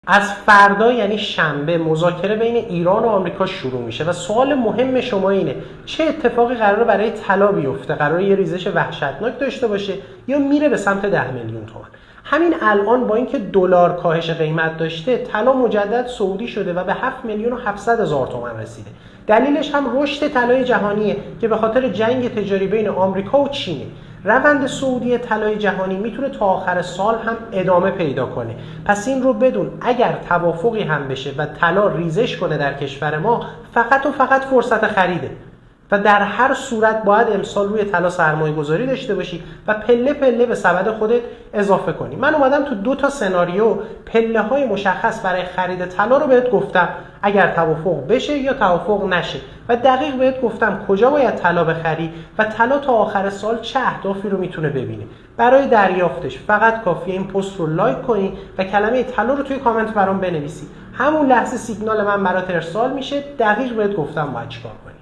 از فردا یعنی شنبه مذاکره بین ایران و آمریکا شروع میشه و سوال مهم شما اینه چه اتفاقی قراره برای طلا بیفته؟ قراره یه ریزش وحشتناک داشته باشه یا میره به سمت 10 میلیون تومان؟ همین الان با اینکه دلار کاهش قیمت داشته، طلا مجدد صعودی شده و به 7 میلیون و 700 هزار تومان رسیده. دلیلش هم رشد طلای جهانیه که به خاطر جنگ تجاری بین آمریکا و چینه. روند صعودی طلای جهانی میتونه تا آخر سال هم ادامه پیدا کنه. پس این رو بدون اگر توافقی هم بشه و طلا ریزش کنه در کشور ما، فقط و فقط فرصت خریده و در هر صورت باید امسال روی طلا سرمایه گذاری داشته باشی و پله پله به سبد خودت اضافه کنی. من اومدم تو 2 تا سناریو پله های مشخص برای خرید طلا رو بهت گفتم، اگر توافق بشه یا توافق نشه، و دقیق بهت گفتم کجا باید طلا بخری و طلا تا آخر سال چه اهدافی رو میتونه ببینه. برای دریافتش فقط کافیه این پست رو لایک کنی و کلمه طلا رو توی کامنت برام بنویسی. همون لحظه سیگنال من برات ارسال میشه، دقیق بهت گفتم باید چیکار کنی.